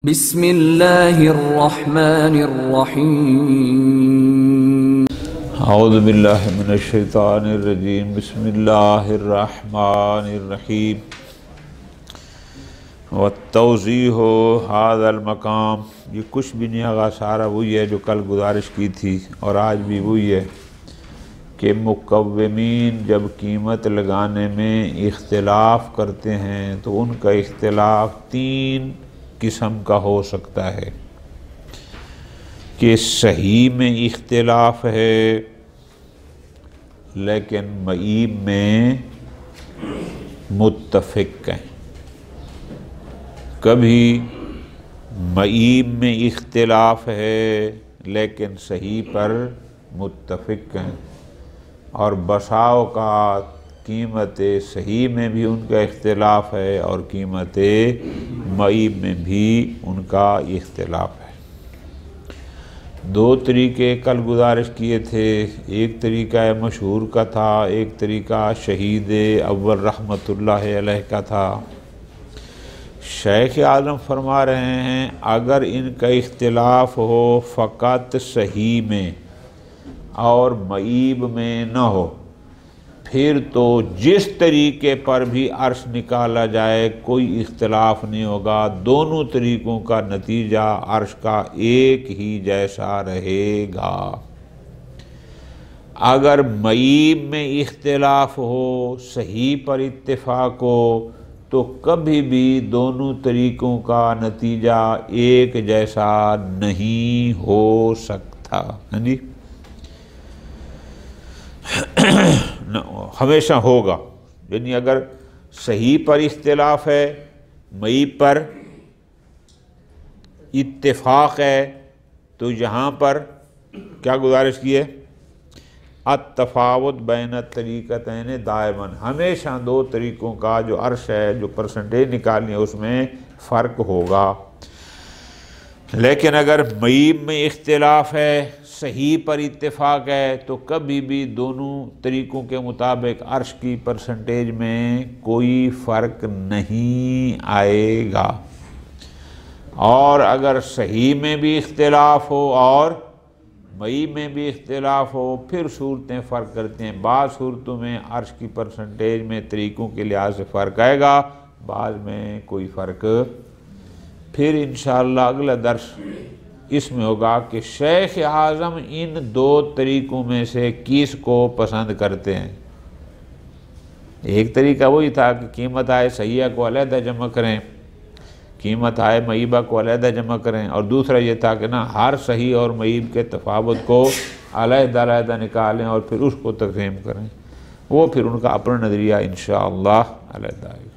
बिस्मिल्लाहिर्रहमानिर्रहीम। औज़ु बिल्लाहि मिनश्शैतानिर्रजीम। बिस्मिल्लाहिर्रहमानिर्रहीम। वत्तौज़ीहु हाज़ल मक़ाम। ये कुछ भी नहीं होगा, सारा वही है जो कल गुजारिश की थी और आज भी वही है कि मुक़व्विमीन जब कीमत लगाने में इख्तिलाफ़ करते हैं तो उनका इख्तिलाफ़ तीन किस्म का हो सकता है कि सही में इख्तिलाफ़ है लेकिन मईब में मुत्तफ़िक़ हैं। कभी मईब में इख्तिलाफ़ है लेकिन सही पर मुत्तफ़िक़ हैं, और बसा औक़ात कीमत सही में भी उनका इख्तिलाफ़ है और कीमत मईब में भी उनका इख्तिलाफ़ है। दो तरीके कल गुजारिश किए थे, एक तरीका मशहूर का था, एक तरीका शहीद अव्वल रहमतुल्लाह अलैह का था। शेख आज़म फरमा रहे हैं अगर इनका इख्तिलाफ़ हो फ़क़त सही में और मईब में न हो, फिर तो जिस तरीके पर भी अर्श निकाला जाए कोई इख्तिलाफ़ नहीं होगा, दोनों तरीक़ों का नतीजा अर्श का एक ही जैसा रहेगा। अगर मईब में इख्तिलाफ़ हो, सही पर इत्तिफ़ाक़ हो, तो कभी भी दोनों तरीक़ों का नतीजा एक जैसा नहीं हो सकता। हाँ जी, हमेशा होगा। यानी अगर सही पर इख्तिलाफ़ है, मईब पर इत्तिफ़ाक़ है, तो यहाँ पर क्या गुजारिश की है, अत्तफ़ावुत बैन तरीक़तैन दाइमन, हमेशा दो तरीक़ों का जो अर्श है, जो परसेंटेज निकालनी है, उसमें फ़र्क होगा। लेकिन अगर मईब में इख्तिलाफ़ है, सही पर इत्तिफ़ाक़ है, तो कभी भी दोनों तरीक़ों के मुताबिक अर्श की परसेंटेज में कोई फ़र्क नहीं आएगा। और अगर सही में भी इख्तिलाफ़ हो और मईब में भी इख्तिलाफ़ हो, फिर सूरतें फ़र्क करती हैं। बाद सूरतों में अर्श की परसेंटेज में तरीक़ों के लिहाज से फ़र्क आएगा, बाद में कोई फ़र्क। फिर इंशाअल्लाह अगला दर्स इसमें होगा कि शेख आज़म इन दो तरीक़ों में से किस को पसंद करते हैं। एक तरीका वही था कि कीमत आए सहीह को अलहदा जमा करें, कीमत आए मईबा को अलहदा जमा करें, और दूसरा ये था कि ना हर सही और मईब के तफावत को अलहदा अलहदा निकालें और फिर उसको तक़सीम करें। वो फिर उनका अपना नज़रिया इंशाअल्लाह अलहदा आएगा।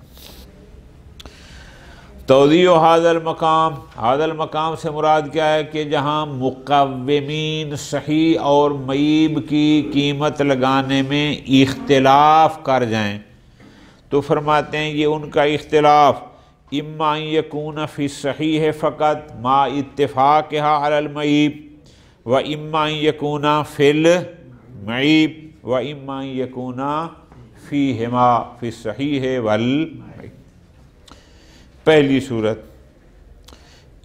तौज़ीह हाज़ल मक़ाम, हाज़ल मक़ाम से मुराद क्या है कि जहाँ मुक़व्विमीन सही और मईब की कीमत लगाने में इख्तिलाफ़ कर जाएं, तो फरमाते हैं ये उनका इख्तिलाफ़ इम्मा यकून फ़ी सहीह फ़क़त मा इत्तिफ़ाक़िहा अलल मईब व इम्मा यकूना फ़िल मईब व इम्मा यकूना फ़ीहिमा फ़ी सहीह वल मईब। पहली सूरत,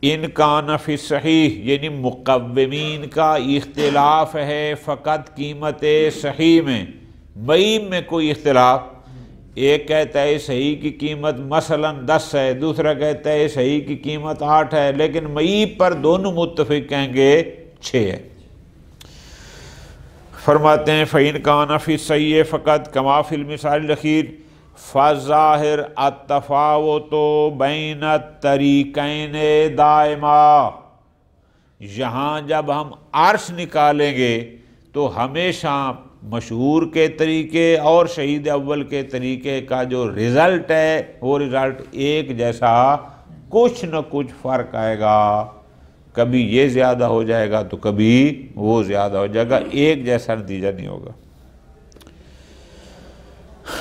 इन कान फ़ी सहीह, यानी मुक़व्विमीन का इख्तिलाफ़ है फ़क़त कीमत सही में, मईब में कोई इख्तिलाफ़। एक कहता है सही की कीमत मसलन 10 है, दूसरा कहता है सही की कीमत 8 है, लेकिन मईब पर दोनों मुत्तफ़िक़ कहेंगे 6 है। फरमाते हैं फ़इन कान फ़ी सहीह फ़क़त कमा फ़िल मिसाल अख़ीर फ़ज़ाहिर अत्तफ़ावुतु बैन तरीक़ैन दाइमा। यहाँ जब हम अर्श निकालेंगे तो हमेशा मशहूर के तरीके और शहीद अव्वल के तरीके का जो रिज़ल्ट है वो रिज़ल्ट एक जैसा, कुछ न कुछ फ़र्क आएगा। कभी ये ज़्यादा हो जाएगा तो कभी वो ज़्यादा हो जाएगा, एक जैसा नतीजा नहीं होगा।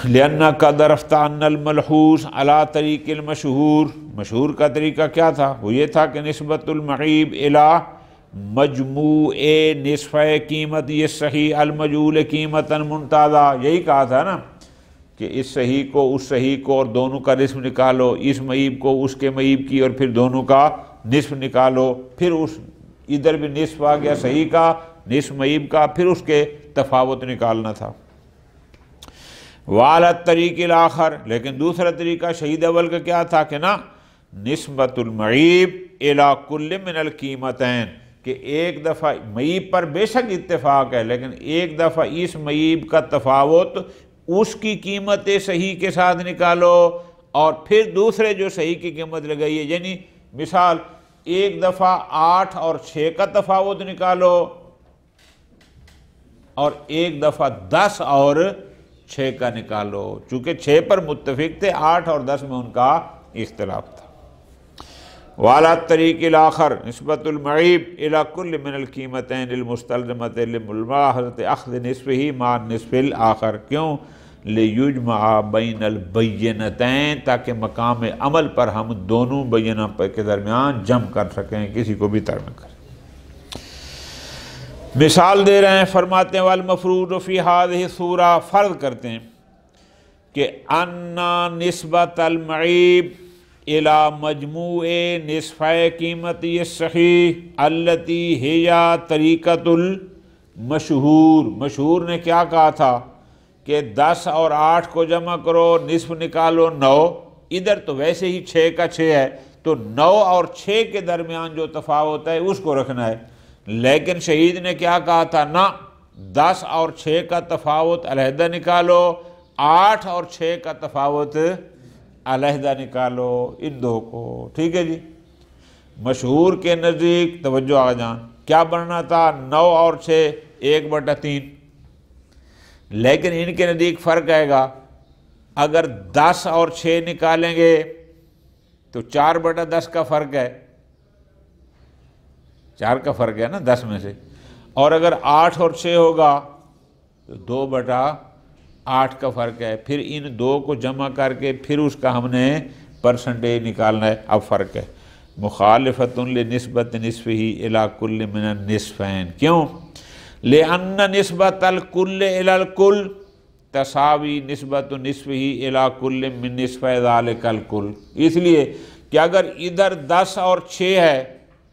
लिअन्ना कद रफ़्ता अन्नल मलहूस अला तरीक़िल मशहूर, मशहूर का तरीका क्या था, वो ये था कि निस्बतुल मईब इला मजमूए निस्फ़े कीमत ये सही अलमजूल कीमतन मुनताज़ा। यही कहा था ना कि इस सही को उस सही को और दोनों का रिस्म निकालो, इस मईब को उसके मईब की और फिर दोनों का निस्फ निकालो, फिर उस इधर भी निस्फ आ गया सही का, निस्फ मईब का, फिर उसके तफावत निकालना था। वाला तरीक़िल आखर, लेकिन दूसरा तरीका शहीद अव्वल का क्या था कि ना निस्बतुल मईब इला कुल्ल मिनल कीमतैन, कि एक दफ़ा मईब पर बेशक इत्तेफाक है, लेकिन एक दफ़ा इस मईब का तफावत उसकी कीमत सही के साथ निकालो और फिर दूसरे जो सही की कीमत लगाई है। यानी मिसाल एक दफ़ा 8 और 6 का तफावत निकालो और एक दफ़ा 10 और 6 का निकालो। चूँकि 6 पर मुत्तफिक थे, 8 और 10 में उनका इख्तिलाफ था। वाला तरीक़िल आखर निस्बतुल मईब इला कुल्ल मिनल कीमतैन लिल मुस्तलज़मत लिमुलाहज़त अख़्ज़ निस्फ़िही मा निस्फ़िल आखर, क्यों लियुजमा बैनल बय्यनतैन, ताकि मकाम अमल पर हम दोनों बय्यना के दरमियान जम कर सकें, किसी को भी तर न करें। मिसाल दे रहे हैं, फरमाते हैं वल मफ़रूज़ फ़ी हाज़िही सूरा, फ़र्ज़ करते हैं कि अन्ना निस्बतल मईब इला मजमूए निस्फ़े कीमत सही अल्लती हिया तरीक़तुल मशहूर। मशहूर ने क्या कहा था कि 10 और 8 को जमा करो, निस्फ़ निकालो 9। इधर तो वैसे ही 6 का 6 है, तो 9 और 6 के दरमियान जो तफावत है उसको रखना है। लेकिन शहीद ने क्या कहा था, ना 10 और 6 का तफावत अलहदा निकालो, 8 और 6 का तफावत अलहदा निकालो, इन दो को। ठीक है जी। मशहूर के नज़दीक तवज्जो आ जान क्या बनना था, 9 और 6 1/3, लेकिन इनके नज़दीक फ़र्क आएगा। अगर 10 और 6 निकालेंगे तो 4/10 का फ़र्क है, 4 का फ़र्क है ना 10 में से, और अगर 8 और 6 होगा तो 2/8 का फ़र्क है। फिर इन दो को जमा करके फिर उसका हमने परसेंटेज निकालना है। अब फ़र्क है मुखालिफतुन लिनिस्बत निस्फ़िही इला कुल्ल मिनन निस्फ़ैन, क्यों लिअन्ना निस्बतल कुल्ल इलल कुल तसावी निस्बत निस्फ़िही इला कुल्ल मिन निस्फ़ै ज़ालिकल कुल। इसलिए कि अगर इधर 10 और 6 है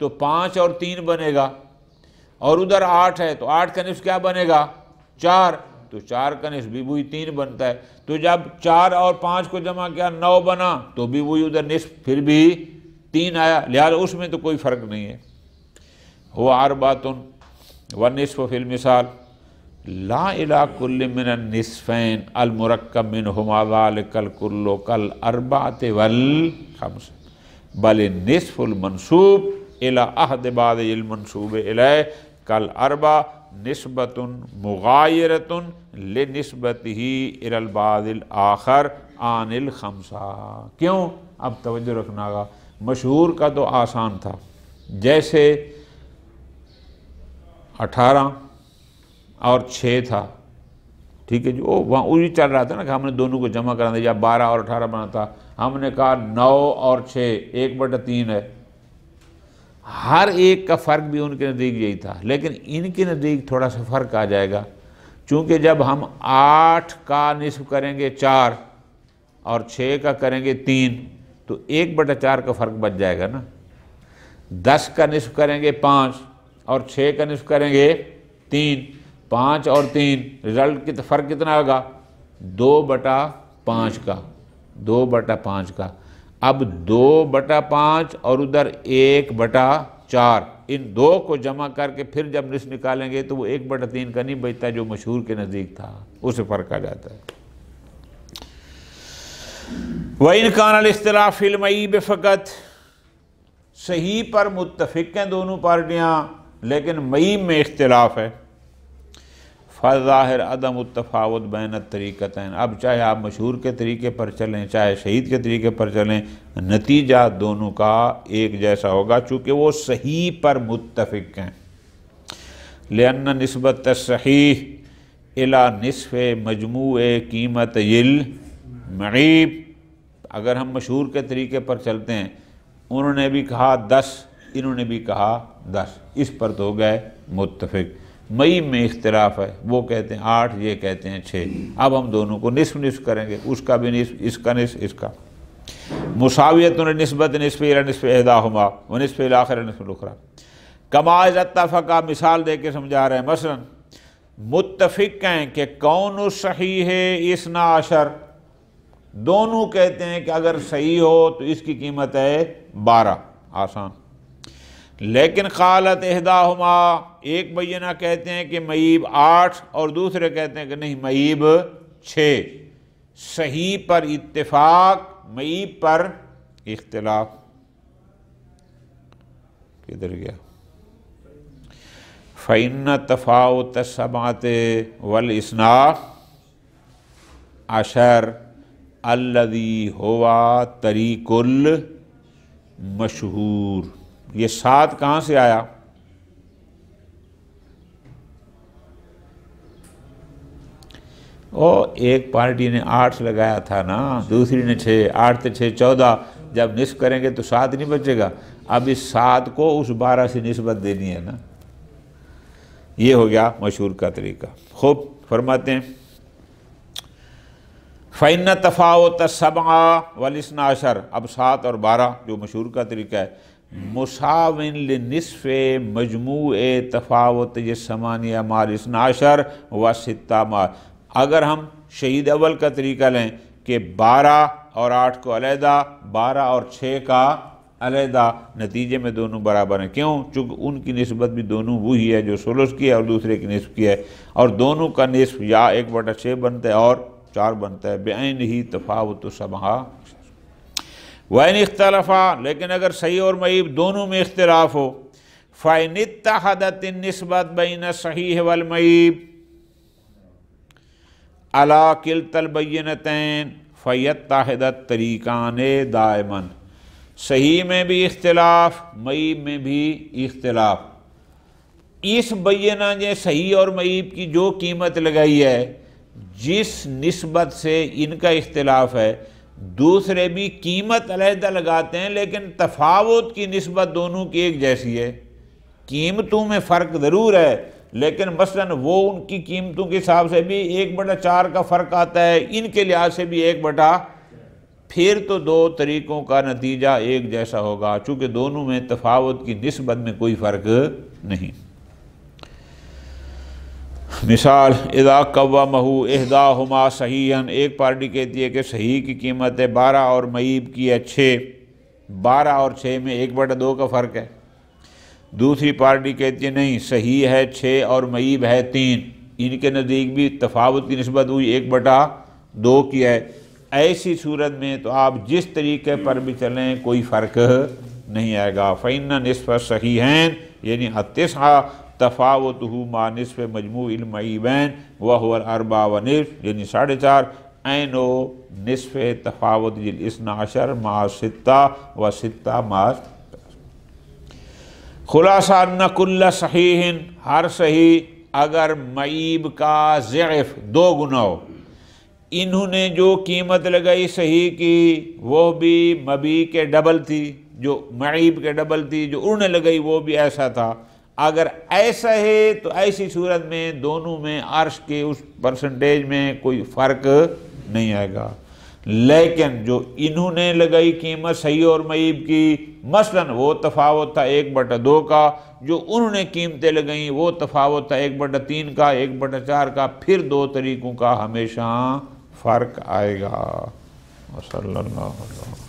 तो 5 और 3 बनेगा, और उधर 8 है तो 8 का निस्फ़ क्या बनेगा 4, तो 4 का निस्फ़ भी वही 3 बनता है। तो जब 4 और 5 को जमा किया 9 बना, तो भी वही उधर निस्फ़ फिर भी 3 आया, लिहाजा उसमें तो कोई फ़र्क नहीं है। हुआ अरबातुन व निस्फ़ फिल मिसाल ला इला कुल्ल मिनन निस्फ़ैन अल मुरक्कब मिनहुमा ज़ालिकल कुल्लु कल अरबाति वल खम्स बल निस्फ़ुल मंसूब इला अहद बादिल मंसूब इलैह कल अरबा निस्बतुन मुगायरतुन लिनिस्बतिही इलल बादिल आखर आनिल खम्सा। क्यों, अब तवज्जो रखना होगा। मशहूर का तो आसान था, जैसे 18 और 6 था, ठीक है जी, वो वहाँ वही चल रहा था ना कि हमने दोनों को जमा करना था, या 12 और 18 बना था। हमने कहा 9 और 6 1/3 है। हर एक का फ़र्क भी उनके नज़दीक यही था, लेकिन इनके नज़दीक थोड़ा सा फ़र्क आ जाएगा, चूँकि जब हम 8 का निस्फ़ करेंगे 4 और 6 का करेंगे 3, तो 1/4 का फ़र्क बच जाएगा ना। 10 का निस्फ़ करेंगे 5 और 6 का निस्फ़ करेंगे 3, 5 और 3 रिज़ल्ट की फ़र्क कितना होगा 2/5 का, 2/5 का। अब 2/5 और उधर 1/4, इन दो को जमा करके फिर जब निस्फ़ निकालेंगे तो वो 1/3 का नहीं बचता जो मशहूर के नज़दीक था, उसे फ़र्क आ जाता है। व इन कानल इख्तिलाफ फिल मईब फ़कत, सही पर मुत्तफ़िक़ हैं दोनों पार्टियाँ, लेकिन मईब में इख्तिलाफ है। फ़ज़ाहिर अदम तफ़ावुत बैन तरीक़तैन, अब चाहे आप मशहूर के तरीके पर चलें चाहे शहीद के तरीके पर चलें, नतीजा दोनों का एक जैसा होगा, चूँकि वो सही पर मुत्तफ़िक़ हैं। लिअन्ना निस्बत सहीह इला निस्फ़े मजमूए कीमत यिल मईब, अगर हम मशहूर के तरीके पर चलते हैं, उन्होंने भी कहा 10, इन्होंने भी कहा 10, इस पर तो हो गए मुत्तफ़िक़। मईब में इख्तिलाफ है, वो कहते हैं 8, ये कहते हैं 6। अब हम दोनों को निस्फ़ निस्फ़ करेंगे, उसका भी निस्फ़, इसका निस्फ़, इसका। मुसावियत नस्बत निस्फ़ इला निस्फ़ इहदाहुमा व निस्फ़ इल आखिर निस्फ़ इल उखरा। कमा इज़ा इत्तफ़क़ा, मिसाल दे के समझा रहे हैं। मसलन मुत्तफ़िक़ हैं कि कौन सही है इस्ना अशर, दोनों कहते हैं कि अगर सही हो तो इसकी कीमत है 12, आसान। लेकिन क़ालत इहदाहुमा, एक बैना कहते हैं कि मईब 8 और दूसरे कहते हैं कि नहीं मईब 6। सही पर इत्तिफाक, मईब पर इख्तिलाफ। किधर गया? फ़इन्न तफ़ाउत सबअते वल इस्ना अशर अल्लज़ी हुवा तरीकुल मशहूर। ये 7 कहाँ से आया? एक पार्टी ने 8 लगाया था ना, दूसरी ने 6, 8 से 6 14। जब निस्फ़ करेंगे तो 7 नहीं बचेगा। अब इस 7 को उस 12 से निस्बत देनी है ना। ये हो गया मशहूर का तरीका। खूब फरमाते हैं फ़इन्न तफ़ाउत सबअ वल इस्ना अशर, अब 7 और 12 जो मशहूर का तरीका है, मुसाविन लिनिस्फ़ मजमूए तफ़ावत ये समानिया माल इस्ना अशर व सित्ता माल। अगर हम शहीद अव्वल का तरीका लें कि 12 और 8 को अलहदा, 12 और 6 का अलहदा, नतीजे में दोनों बराबर हैं। क्यों? चूँकि उनकी निस्बत भी दोनों वही है जो सुलुस की है और दूसरे की निस्फ़ की है, और दोनों का निस्फ़ या 1/6 बनता है और 4 बनता है। बेअन ही तफ़ावत सबहा वैन इख्तलफ़ा, लेकिन अगर सही और मईब दोनों में इख्तिलाफ हो, फ़इन इत्तहदत निस्बत बैन सहीह वल मईब अला किल्तल बय्यनतैन फ़यत्तहदत तरीक़ान दाइमन। सही में भी इख्तिलाफ, मईब में भी इख्तिलाफ। इस बय्यना ने सही और मईब की जो कीमत लगाई है, जिस निस्बत से इनका इख्तिलाफ है, दूसरे भी कीमत अलहदा लगाते हैं, लेकिन तफावत की निस्बत दोनों की एक जैसी है। कीमतों में फ़र्क ज़रूर है, लेकिन मसलन वो उनकी कीमतों के हिसाब से भी 1/4 का फ़र्क आता है, इनके लिहाज से भी 1/, फिर तो 2 तरीक़ों का नतीजा एक जैसा होगा, चूँकि दोनों में तफावत की निस्बत में कोई फ़र्क नहीं। मिसाल इज़ा कव्वमहु इहदाहुमा सहीहन, एक पार्टी कहती है कि सही की कीमत है 12 और मईब की है 6, 12 और 6 में 1/2 का फ़र्क है। दूसरी पार्टी कहती है नहीं, सही है 6 और मईब है 3, इनके नज़दीक भी तफावत की निस्बत हुई 1/2 की है। ऐसी सूरत में तो आप जिस तरीके पर भी चलें कोई फ़र्क नहीं आएगा। फ़इन्न निस्फ़ सहीहैन यानी अत्तिस्आ तफ़ावतहु मा निस्फ़ मजमूइल मईबैन व हुवा अर्बा व निस्फ़ यानी 4.5 ऐनो निस्फ़ तफ़ावत जिल इस्ना अशर मा सित्ता व सित्ता मा। खुलासा न कुल्ल सहीहिन, हर सही अगर मईब का ज़िअफ़ 2 गुना हो। इन्होंने जो कीमत लगाई सही की वो भी मबी के डबल थी, जो मईब के डबल थी, जो उन्होंने लगाई वो भी ऐसा था। अगर ऐसा है तो ऐसी सूरत में दोनों में अर्श के उस परसेंटेज में कोई फ़र्क नहीं आएगा। लेकिन जो इन्होंने लगाई कीमत सही और मईब की, मसलन वो तफावत था 1/2 का, जो उन्होंने कीमतें लगाई वो तफावत था 1/3 का, 1/4 का, फिर 2 तरीक़ों का हमेशा फ़र्क आएगा। वसल्लल्लाहु अलैहि वसल्लम।